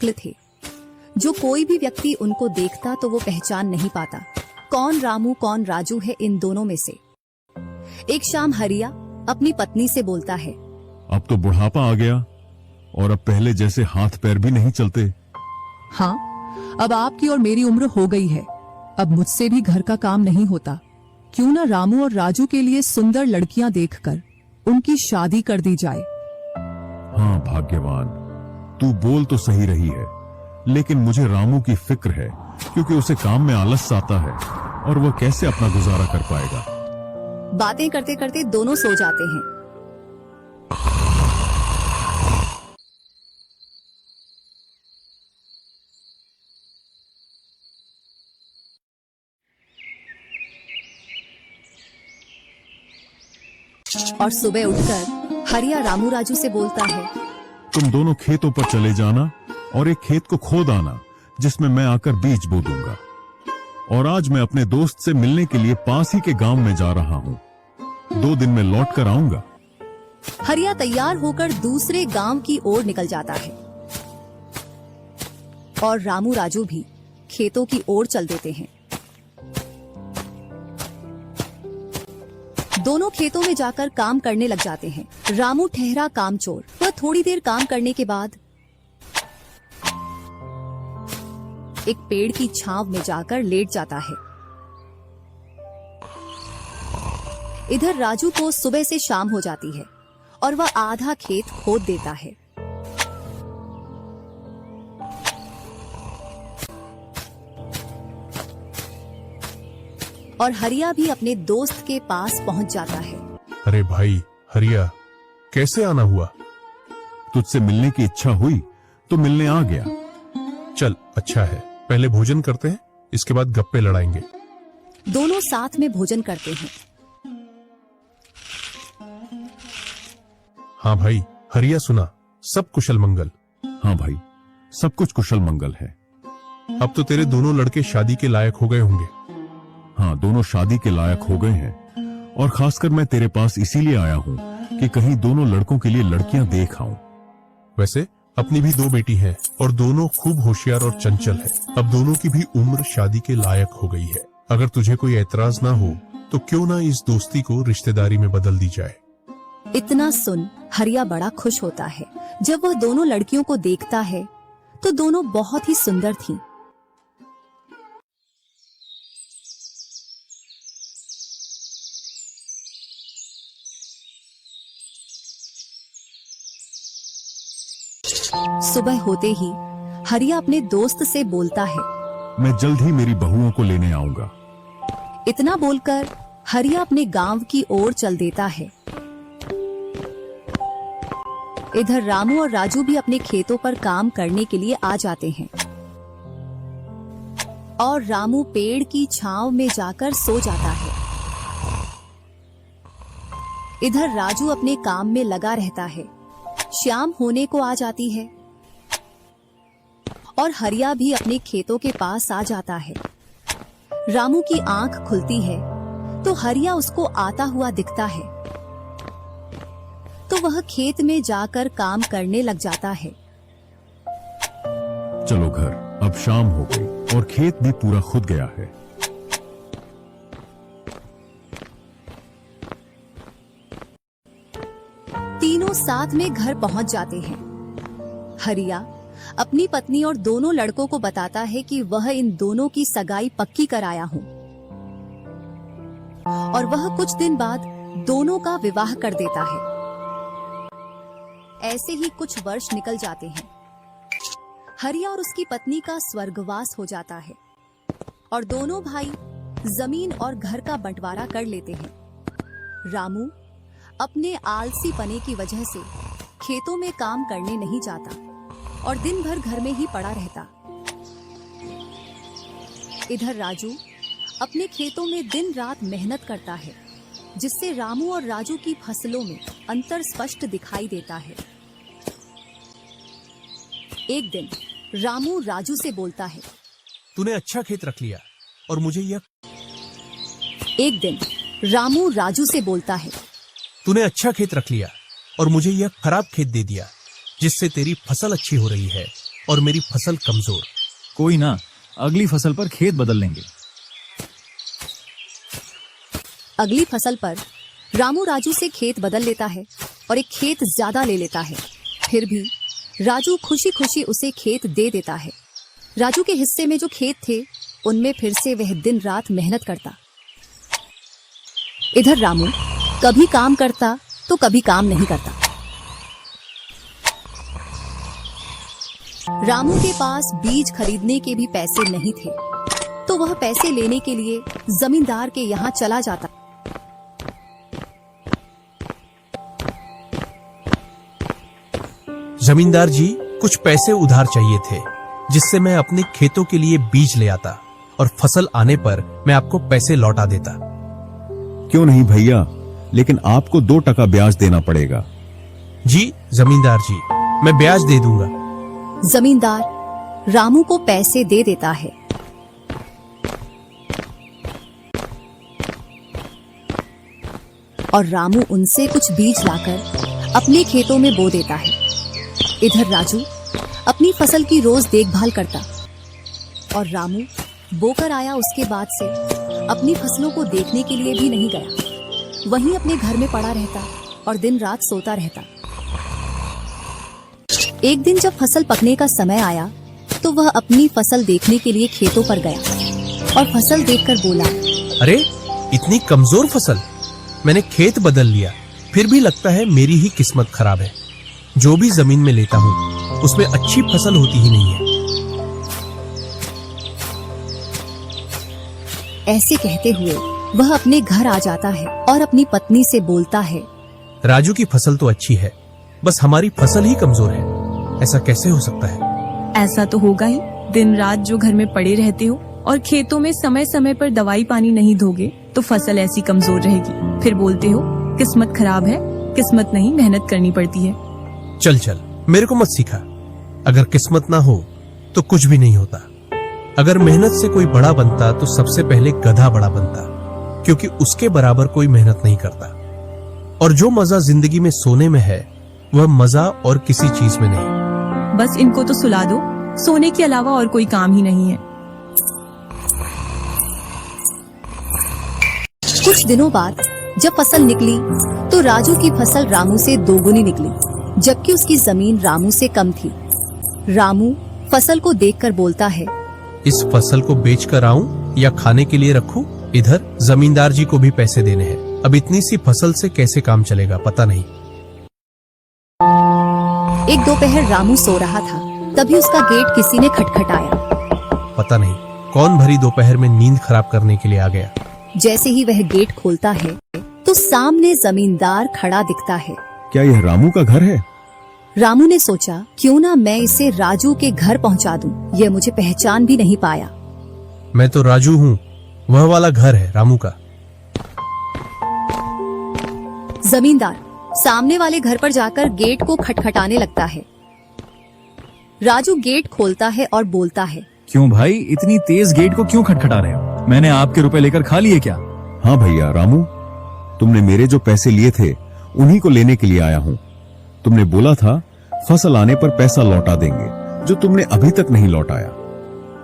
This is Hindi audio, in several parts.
शक्ल थे, जो कोई भी व्यक्ति उनको देखता तो वो पहचान नहीं पाता कौन रामू कौन राजू है इन दोनों में से। एक शाम हरिया अपनी पत्नी से बोलता है, अब तो बुढ़ापा आ गया और अब पहले जैसे हाथ पैर भी नहीं चलते। हाँ, अब आपकी और मेरी उम्र हो गई है, अब मुझसे भी घर का काम नहीं होता। क्यों ना रामू और राजू के लिए सुंदर लड़कियां देखकर उनकी शादी कर दी जाए। हाँ भाग्यवान, तू बोल तो सही रही है, लेकिन मुझे रामू की फिक्र है, क्योंकि उसे काम में आलस आता है और वह कैसे अपना गुजारा कर पाएगा। बातें करते करते दोनों सो जाते हैं। और सुबह उठकर हरिया रामू राजू से बोलता है, तुम दोनों खेतों पर चले जाना और एक खेत को खोद आना जिसमें मैं आकर बीज बो दूंगा। और आज मैं अपने दोस्त से मिलने के लिए पास ही के गांव में जा रहा हूं, 2 दिन में लौट कर आऊंगा। हरिया तैयार होकर दूसरे गांव की ओर निकल जाता है और रामू राजू भी खेतों की ओर चल देते हैं। दोनों खेतों में जाकर काम करने लग जाते हैं। रामू ठहरा कामचोर, वह थोड़ी देर काम करने के बाद एक पेड़ की छांव में जाकर लेट जाता है। इधर राजू को सुबह से शाम हो जाती है और वह आधा खेत खोद देता है। और हरिया भी अपने दोस्त के पास पहुंच जाता है। अरे भाई हरिया, कैसे आना हुआ? तुझसे मिलने की इच्छा हुई तो मिलने आ गया। चल अच्छा है, पहले भोजन करते हैं, इसके बाद गप्पे लड़ाएंगे। दोनों साथ में भोजन करते हैं। हाँ भाई हरिया, सुना सब कुशल मंगल? हाँ भाई, सब कुछ कुशल मंगल है। अब तो तेरे दोनों लड़के शादी के लायक हो गए होंगे। हाँ, दोनों शादी के लायक हो गए हैं और खासकर मैं तेरे पास इसीलिए आया हूँ कि कहीं दोनों लड़कों के लिए लड़कियां देख आऊं। वैसे अपनी भी 2 बेटी हैं और दोनों खूब होशियार और चंचल है। अब दोनों की भी उम्र शादी के लायक हो गई है। अगर तुझे कोई एतराज ना हो तो क्यों ना इस दोस्ती को रिश्तेदारी में बदल दी जाए। इतना सुन हरिया बड़ा खुश होता है। जब वह दोनों लड़कियों को देखता है तो दोनों बहुत ही सुंदर थीं। सुबह होते ही हरिया अपने दोस्त से बोलता है, मैं जल्द ही मेरी बहुओं को लेने आऊंगा। इतना बोलकर हरिया अपने गांव की ओर चल देता है। इधर रामू और राजू भी अपने खेतों पर काम करने के लिए आ जाते हैं और रामू पेड़ की छांव में जाकर सो जाता है। इधर राजू अपने काम में लगा रहता है। शाम होने को आ जाती है और हरिया भी अपने खेतों के पास आ जाता है। रामू की आंख खुलती है तो हरिया उसको आता हुआ दिखता है, तो वह खेत में जाकर काम करने लग जाता है। चलो घर, अब शाम हो गई और खेत भी पूरा खुद गया है। तीनों साथ में घर पहुंच जाते हैं। हरिया अपनी पत्नी और दोनों लड़कों को बताता है कि वह इन दोनों की सगाई पक्की कराया हूं और वह कुछ दिन बाद दोनों का विवाह कर देता है। ऐसे ही कुछ वर्ष निकल जाते हैं। हरिया और उसकी पत्नी का स्वर्गवास हो जाता है और दोनों भाई जमीन और घर का बंटवारा कर लेते हैं। रामू अपने आलसी पने की वजह से खेतों में काम करने नहीं जाता और दिन भर घर में ही पड़ा रहता। इधर राजू अपने खेतों में दिन रात मेहनत करता है, जिससे रामू और राजू की फसलों में अंतर स्पष्ट दिखाई देता है। एक दिन रामू राजू से बोलता है, तूने अच्छा खेत रख लिया और मुझे यह एक दिन रामू राजू से बोलता है, तूने अच्छा खेत रख लिया और मुझे यह खराब खेत दे दिया, जिससे तेरी फसल अच्छी हो रही है और मेरी फसल कमजोर। कोई ना, अगली फसल पर खेत बदल लेंगे। अगली फसल पर रामू राजू से खेत बदल लेता है और एक खेत ज्यादा ले लेता है। फिर भी राजू खुशी खुशी उसे खेत दे देता है। राजू के हिस्से में जो खेत थे उनमें फिर से वह दिन रात मेहनत करता। इधर रामू कभी काम करता तो कभी काम नहीं करता। रामू के पास बीज खरीदने के भी पैसे नहीं थे, तो वह पैसे लेने के लिए जमींदार के यहाँ चला जाता। जमींदार जी, कुछ पैसे उधार चाहिए थे, जिससे मैं अपने खेतों के लिए बीज ले आता और फसल आने पर मैं आपको पैसे लौटा देता। क्यों नहीं भैया, लेकिन आपको 2% ब्याज देना पड़ेगा। जी जमींदार जी, मैं ब्याज दे दूंगा। जमींदार रामू को पैसे दे देता है और रामू उनसे कुछ बीज लाकर अपने खेतों में बो देता है। इधर राजू अपनी फसल की रोज देखभाल करता और रामू बोकर आया उसके बाद से अपनी फसलों को देखने के लिए भी नहीं गया। वहीं अपने घर में पड़ा रहता और दिन रात सोता रहता। एक दिन जब फसल पकने का समय आया तो वह अपनी फसल देखने के लिए खेतों पर गया और फसल देखकर बोला, अरे इतनी कमजोर फसल! मैंने खेत बदल लिया, फिर भी लगता है मेरी ही किस्मत खराब है। जो भी जमीन में लेता हूँ उसमें अच्छी फसल होती ही नहीं है। ऐसे कहते हुए वह अपने घर आ जाता है और अपनी पत्नी से बोलता है, राजू की फसल तो अच्छी है, बस हमारी फसल ही कमजोर है। ऐसा कैसे हो सकता है? ऐसा तो होगा ही। दिन रात जो घर में पड़े रहते हो और खेतों में समय समय पर दवाई पानी नहीं दोगे तो फसल ऐसी कमजोर रहेगी। फिर बोलते हो किस्मत खराब है। किस्मत नहीं, मेहनत करनी पड़ती है। चल चल, मेरे को मत सिखा। अगर किस्मत ना हो तो कुछ भी नहीं होता। अगर मेहनत से कोई बड़ा बनता तो सबसे पहले गधा बड़ा बनता, क्योंकि उसके बराबर कोई मेहनत नहीं करता। और जो मजा जिंदगी में सोने में है वह मजा और किसी चीज में नहीं। बस इनको तो सुला दो, सोने के अलावा और कोई काम ही नहीं है। कुछ दिनों बाद जब फसल निकली तो राजू की फसल रामू से दोगुनी निकली, जबकि उसकी जमीन रामू से कम थी। रामू फसल को देखकर बोलता है, इस फसल को बेच कर आऊं या खाने के लिए रखूं? इधर जमींदार जी को भी पैसे देने हैं। अब इतनी सी फसल से कैसे काम चलेगा पता नहीं। एक दोपहर रामू सो रहा था, तभी उसका गेट किसी ने खटखटाया। पता नहीं कौन भरी दोपहर में नींद खराब करने के लिए आ गया। जैसे ही वह गेट खोलता है तो सामने जमींदार खड़ा दिखता है। क्या यह रामू का घर है? रामू ने सोचा, क्यों ना मैं इसे राजू के घर पहुंचा दूं। यह मुझे पहचान भी नहीं पाया। मैं तो राजू हूँ, वह वाला घर है रामू का। जमींदार सामने वाले घर पर जाकर गेट को खटखटाने लगता है। राजू गेट खोलता है और बोलता है, क्यों भाई, इतनी तेज गेट को क्यों खटखटा रहे हो? मैंने आपके रुपए लेकर खा लिए क्या? हाँ भैया रामू, तुमने मेरे जो पैसे लिए थे उन्हीं को लेने के लिए आया हूँ। तुमने बोला था फसल आने पर पैसा लौटा देंगे, जो तुमने अभी तक नहीं लौटाया।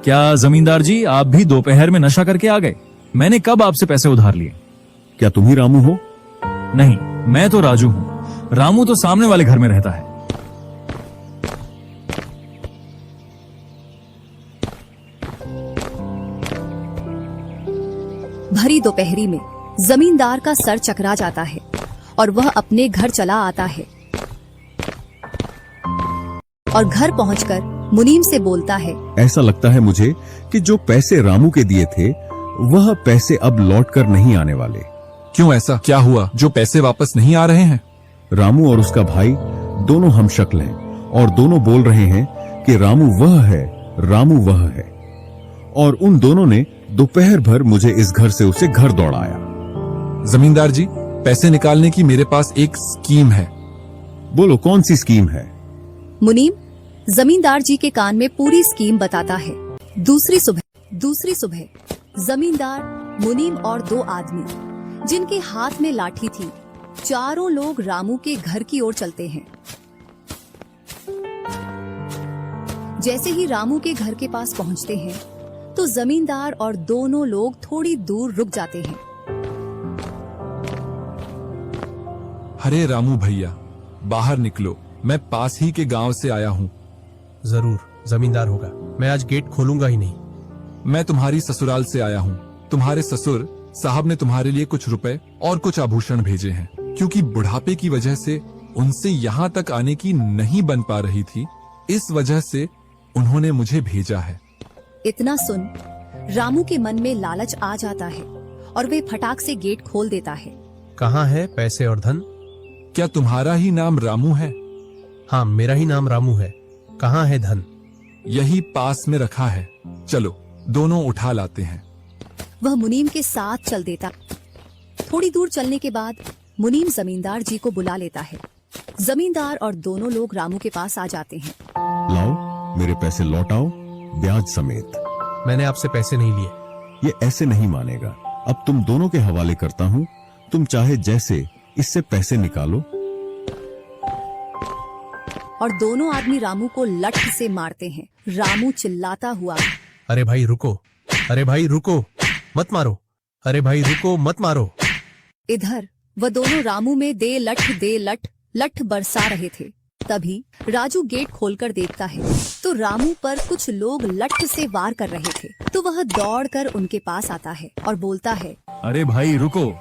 क्या जमींदार जी, आप भी दोपहर में नशा करके आ गए? मैंने कब आपसे पैसे उधार लिए? क्या तुम ही रामू हो? नहीं, मैं तो राजू हूँ। रामू तो सामने वाले घर में रहता है। भरी दोपहरी में जमींदार का सर चकरा जाता है और वह अपने घर चला आता है और घर पहुंचकर मुनीम से बोलता है, ऐसा लगता है मुझे कि जो पैसे रामू के दिए थे वह पैसे अब लौट कर नहीं आने वाले। क्यों, ऐसा क्या हुआ जो पैसे वापस नहीं आ रहे हैं? रामू और उसका भाई दोनों हम शक्ल हैं और दोनों बोल रहे हैं कि रामू वह है, रामू वह है। और उन दोनों ने दोपहर भर मुझे इस घर से उसे घर दौड़ाया। जमींदार जी, पैसे निकालने की मेरे पास एक स्कीम है। बोलो कौन सी स्कीम है? मुनीम जमींदार जी के कान में पूरी स्कीम बताता है। दूसरी सुबह जमींदार, मुनीम और दो आदमी जिनके हाथ में लाठी थी, चारों लोग रामू के घर की ओर चलते हैं। जैसे ही रामू के घर के पास पहुंचते हैं तो जमींदार और दोनों लोग थोड़ी दूर रुक जाते हैं। अरे रामू भैया, बाहर निकलो, मैं पास ही के गांव से आया हूँ। जरूर जमींदार होगा, मैं आज गेट खोलूंगा ही नहीं। मैं तुम्हारी ससुराल से आया हूँ। तुम्हारे ससुर साहब ने तुम्हारे लिए कुछ रुपए और कुछ आभूषण भेजे हैं, क्योंकि बुढ़ापे की वजह से उनसे यहाँ तक आने की नहीं बन पा रही थी, इस वजह से उन्होंने मुझे भेजा है। इतना सुन रामू के मन में लालच आ जाता है और वे फटाक से गेट खोल देता है। कहाँ है पैसे और धन? क्या तुम्हारा ही नाम रामू है? हाँ, मेरा ही नाम रामू है। कहाँ है धन? यही पास में रखा है, चलो दोनों उठा लाते हैं। वह मुनीम के साथ चल देता। थोड़ी दूर चलने के बाद मुनीम जमींदार जी को बुला लेता है। जमींदार और दोनों लोग रामू के पास आ जाते हैं। लाओ, मेरे पैसे लौटाओ, ब्याज समेत। मैंने आपसे पैसे नहीं लिए। ये ऐसे नहीं मानेगा। अब तुम दोनों के हवाले करता हूँ, तुम चाहे जैसे इससे पैसे निकालो। और दोनों आदमी रामू को लठ से मारते हैं। रामू चिल्लाता हुआ, अरे भाई रुको, अरे भाई रुको, मत मारो, अरे भाई रुको, मत मारो। इधर वह दोनों रामू में दे लठ बरसा रहे थे। तभी राजू गेट खोलकर देखता है तो रामू पर कुछ लोग लठ से वार कर रहे थे। तो वह दौड़कर उनके पास आता है और बोलता है, अरे भाई रुको।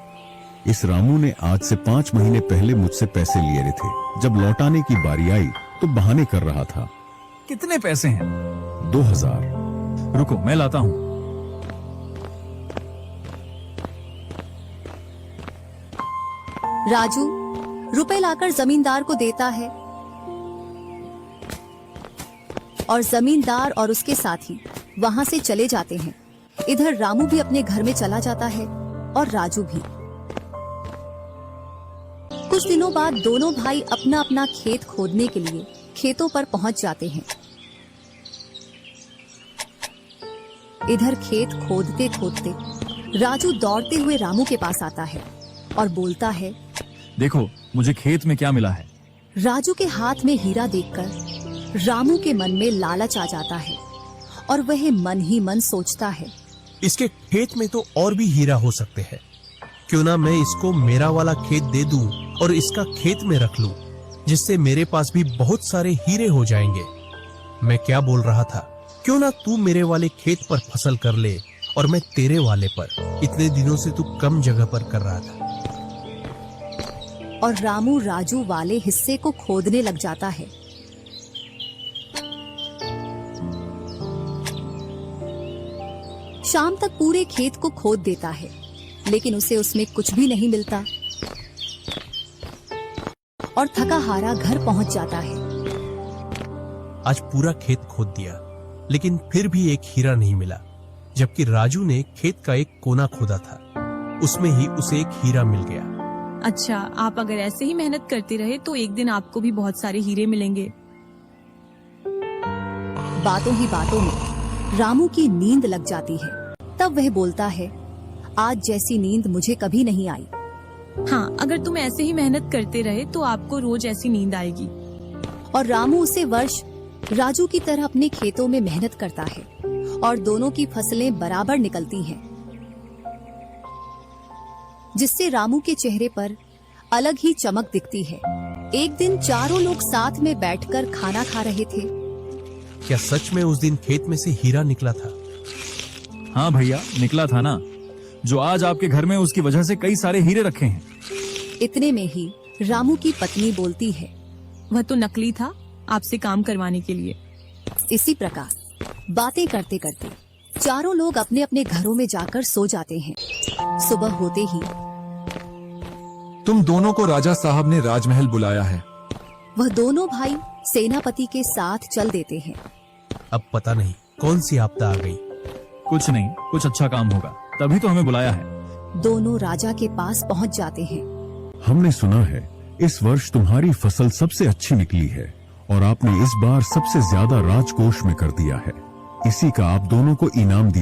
इस रामू ने आज से 5 महीने पहले मुझसे पैसे लिए थे। जब लौटाने की बारी आई तो बहाने कर रहा था। कितने पैसे हैं? 2000। रुको, मैं लाता हूँ। राजू रुपए लाकर जमींदार को देता है और जमींदार और उसके साथी वहां से चले जाते हैं। इधर रामू भी अपने घर में चला जाता है और राजू भी। कुछ दिनों बाद दोनों भाई अपना अपना खेत खोदने के लिए खेतों पर पहुंच जाते हैं। इधर खेत खोदते खोदते राजू दौड़ते हुए रामू के पास आता है और बोलता है, देखो मुझे खेत में क्या मिला है। राजू के हाथ में हीरा देखकर रामू के मन में लालच आ जाता है और वह मन ही मन सोचता है, इसके खेत में तो और भी हीरा हो सकते हैं। क्यों ना मैं इसको मेरा वाला खेत दे दूं और इसका खेत में रख लूं, जिससे मेरे पास भी बहुत सारे हीरे हो जाएंगे। मैं क्या बोल रहा था, क्यों ना तू मेरे वाले खेत पर फसल कर ले और मैं तेरे वाले पर। इतने दिनों से तू कम जगह पर कर रहा था। और रामू राजू वाले हिस्से को खोदने लग जाता है। शाम तक पूरे खेत को खोद देता है, लेकिन उसे उसमें कुछ भी नहीं मिलता और थका हारा घर पहुंच जाता है। आज पूरा खेत खोद दिया, लेकिन फिर भी एक हीरा नहीं मिला, जबकि राजू ने खेत का एक कोना खोदा था, उसमें ही उसे एक हीरा मिल गया। अच्छा, आप अगर ऐसे ही मेहनत करते रहे तो एक दिन आपको भी बहुत सारे हीरे मिलेंगे। बातों ही बातों में रामू की नींद लग जाती है। तब वह बोलता है, आज जैसी नींद मुझे कभी नहीं आई। हाँ, अगर तुम ऐसे ही मेहनत करते रहे तो आपको रोज ऐसी नींद आएगी। और रामू उसे वर्ष राजू की तरह अपने खेतों में मेहनत करता है और दोनों की फसलें बराबर निकलती हैं, जिससे रामू के चेहरे पर अलग ही चमक दिखती है। एक दिन चारों लोग साथ में बैठकर खाना खा रहे थे। क्या सच में उस दिन खेत में से हीरा निकला था? हाँ भैया, निकला था ना। जो आज आपके घर में उसकी वजह से कई सारे हीरे रखे हैं। इतने में ही रामू की पत्नी बोलती है, वह तो नकली था, आपसे काम करवाने के लिए। इसी प्रकार बातें करते करते चारों लोग अपने अपने घरों में जाकर सो जाते हैं। सुबह होते ही तुम दोनों को राजा साहब ने राजमहल बुलाया है। वह दोनों भाई सेनापति के साथ चल देते हैं। अब पता नहीं कौन सी आपदा आ गई। कुछ नहीं, कुछ अच्छा काम होगा, तभी तो हमें बुलाया है। दोनों राजा के पास पहुंच जाते हैं। हमने सुना है इस वर्ष तुम्हारी फसल सबसे अच्छी निकली है और आपने इस बार सबसे ज्यादा राजकोष में कर दिया है। इसी का आप दोनों को इनाम दिया